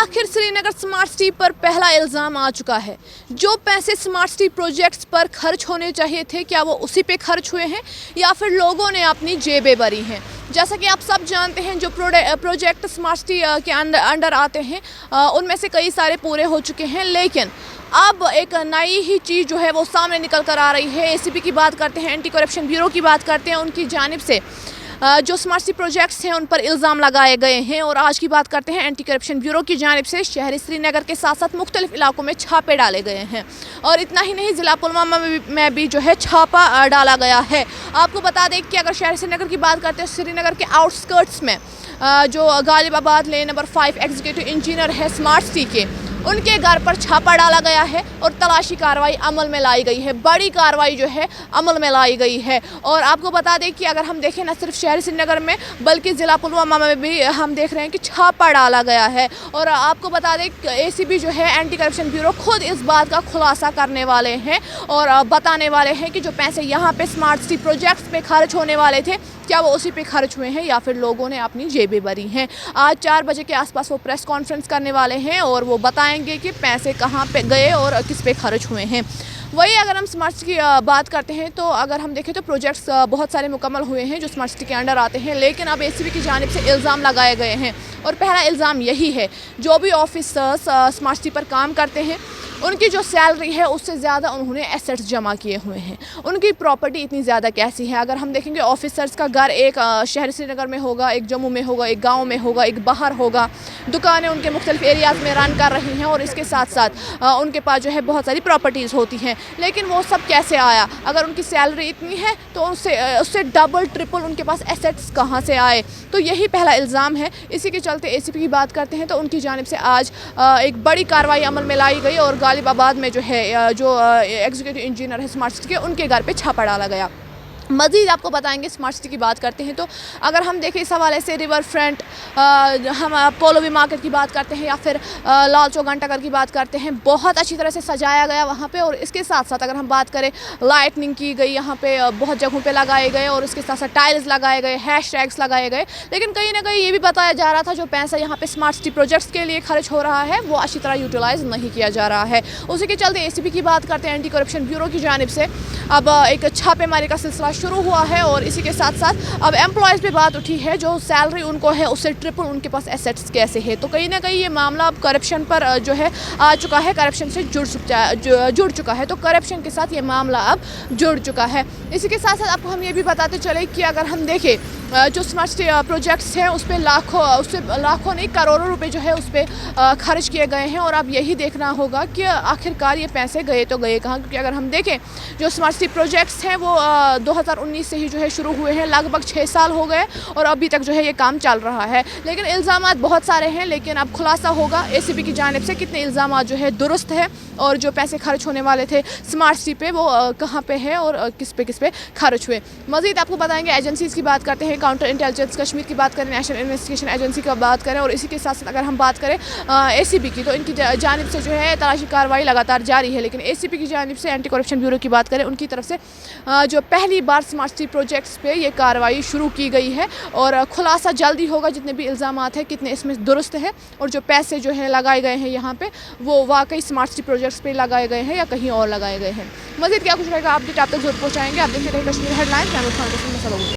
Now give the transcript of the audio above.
आखिर Srinagar smart city पर पहला इल्ज़ाम आ चुका है। जो पैसे स्मार्ट सिटी प्रोजेक्ट्स पर खर्च होने चाहिए थे, क्या वो उसी पे खर्च हुए हैं या फिर लोगों ने अपनी जेबें भरी हैं। जैसा कि आप सब जानते हैं, जो प्रोजेक्ट स्मार्ट सिटी के अंडर आते हैं उनमें से कई सारे पूरे हो चुके हैं, लेकिन अब एक नई ही चीज़ जो है वो सामने निकल कर आ रही है। एसीबी की बात करते हैं, एंटी करप्शन ब्यूरो की बात करते हैं, उनकी जानिब से जो स्मार्ट सिटी प्रोजेक्ट्स हैं उन पर इल्ज़ाम लगाए गए हैं। और आज की बात करते हैं, एंटी करप्शन ब्यूरो की जानिब से शहरी श्रीनगर के साथ साथ मुख्तलिफ इलाकों में छापे डाले गए हैं। और इतना ही नहीं, ज़िला पुलवामा में भी जो है छापा डाला गया है। आपको बता दें कि अगर शहरी श्रीनगर की बात करते हैं, श्रीनगर के आउटस्कर्ट्स में जो गालिबाबाद लेन नंबर 5 एग्जीक्यूटिव इंजीनियर है स्मार्ट सिटी के, उनके घर पर छापा डाला गया है और तलाशी कार्रवाई अमल में लाई गई है। बड़ी कार्रवाई जो है अमल में लाई गई है। और आपको बता दें कि अगर हम देखें न सिर्फ शहरी श्रीनगर में बल्कि ज़िला पुलवामा में भी हम देख रहे हैं कि छापा डाला गया है। और आपको बता दें कि एसीबी जो है, एंटी करप्शन ब्यूरो, खुद इस बात का खुलासा करने वाले हैं और बताने वाले हैं कि जो पैसे यहाँ पे स्मार्ट सिटी प्रोजेक्ट्स पे खर्च होने वाले थे, क्या वो उसी पे खर्च हुए हैं या फिर लोगों ने अपनी जेबें भरी हैं। आज 4 बजे के आसपास वो प्रेस कॉन्फ्रेंस करने वाले हैं और वो बताएंगे कि पैसे कहाँ पे गए और किस पे खर्च हुए हैं। वही अगर हम स्मार्ट सिटी की बात करते हैं तो अगर हम देखें तो प्रोजेक्ट्स बहुत सारे मुकम्मल हुए हैं जो स्मार्ट सिटी के अंडर आते हैं, लेकिन अब एसीबी की जानिब से इल्ज़ाम लगाए गए हैं। और पहला इल्ज़ाम यही है, जो भी ऑफिसर्स स्मार्ट सिटी पर काम करते हैं उनकी जो सैलरी है उससे ज़्यादा उन्होंने एसेट्स जमा किए हुए हैं। उनकी प्रॉपर्टी इतनी ज़्यादा कैसी है। अगर हम देखेंगे, ऑफिसर्स का घर एक शहर श्रीनगर में होगा, एक जम्मू में होगा, एक गांव में होगा, एक बाहर होगा। दुकानें उनके मुख्तलिफ एरियाज़ में रन कर रही हैं और इसके साथ साथ उनके पास जो है बहुत सारी प्रॉपर्टीज़ होती हैं। लेकिन वो सब कैसे आया? अगर उनकी सैलरी इतनी है तो उससे डबल ट्रिपल उनके पास एसेट्स कहाँ से आए? तो यही पहला इल्ज़ाम है। इसी के चलते एसीपी की बात करते हैं तो उनकी जानिब से आज एक बड़ी कार्रवाई अमल में लाई गई और गालिबाबाद में जो है जो एग्जीक्यूटिव इंजीनियर है स्मार्ट सिटी के, उनके घर पे छापा डाला गया। मज़ीद आपको बताएंगे, स्मार्ट सिटी की बात करते हैं तो अगर हम देखें इस हवाले से रिवर फ्रंट, हम पोलो वी मार्केट की बात करते हैं या फिर लाल चौक घंटाघर की बात करते हैं, बहुत अच्छी तरह से सजाया गया वहाँ पे। और इसके साथ साथ अगर हम बात करें, लाइटनिंग की गई यहाँ पे, बहुत जगहों पे लगाए गए और इसके साथ साथ टाइल्स लगाए गए, हैशटैग्स लगाए गए। लेकिन कहीं ना कहीं ये भी बताया जा रहा था जो पैसा यहाँ पे स्मार्ट सिटी प्रोजेक्ट्स के लिए खर्च हो रहा है वो अच्छी तरह यूटिलाइज़ नहीं किया जा रहा है। उसी के चलते एसीबी की बात करते हैं, एंटी करप्शन ब्यूरो की जानिब से अब एक छापेमारी का सिलसिला शुरू हुआ है। और इसी के साथ साथ अब एम्प्लॉयज़ पे बात उठी है, जो सैलरी उनको है उससे ट्रिपल उनके पास एसेट्स कैसे है। तो कहीं ना कहीं ये मामला अब करप्शन पर जो है आ चुका है, करप्शन से जुड़ चुका है। तो करप्शन के साथ ये मामला अब जुड़ चुका है। इसी के साथ साथ आपको हम ये भी बताते चले कि अगर हम देखें जो स्मार्ट सिटी प्रोजेक्ट्स हैं उस पर लाखों नहीं करोड़ों रुपए जो है उस पर खर्च किए गए हैं। और अब यही देखना होगा कि आखिरकार ये पैसे गए तो गए कहाँ। क्योंकि अगर हम देखें, जो स्मार्ट सिटी प्रोजेक्ट्स हैं वो 2019 से ही जो है शुरू हुए हैं, लगभग 6 साल हो गए और अभी तक जो है ये काम चल रहा है। लेकिन इल्ज़ामात बहुत सारे हैं, लेकिन अब खुलासा होगा एसीबी की जानिब से कितने इल्ज़ामात जो है दुरुस्त है और जो पैसे खर्च होने वाले थे स्मार्ट सिटी पे वो कहाँ पे है और किस पे खर्च हुए। मज़ीद आपको बताएंगे, एजेंसीज़ की बात करते हैं, काउंटर इंटेलिजेंस कश्मीर की बात करें, नेशनल इन्वेस्टिगेशन एजेंसी की बात करें और इसी के साथ साथ अगर हम बात करें एसीबी की, तो इनकी जानिब से जो है तलाशी कार्रवाई लगातार जारी है। लेकिन एसीबी की जानिब से, एंटी करप्शन ब्यूरो की बात करें, उनकी तरफ से जो पहली बार स्मार्ट सिटी प्रोजेक्ट्स पे ये कार्रवाई शुरू की गई है और खुलासा जल्दी होगा जितने भी इल्ज़ामात हैं कितने इसमें दुरुस्त है और जो पैसे जो है लगाए गए हैं यहाँ पे वो वाकई स्मार्ट सिटी प्रोजेक्ट्स पे लगाए गए हैं या कहीं और लगाए गए हैं। मज़ीद क्या कुछ रहेगा अपडेट आप तक जरूर पहुँचाएंगे। आप देखते रहिए कश्मीर हेडलाइंस।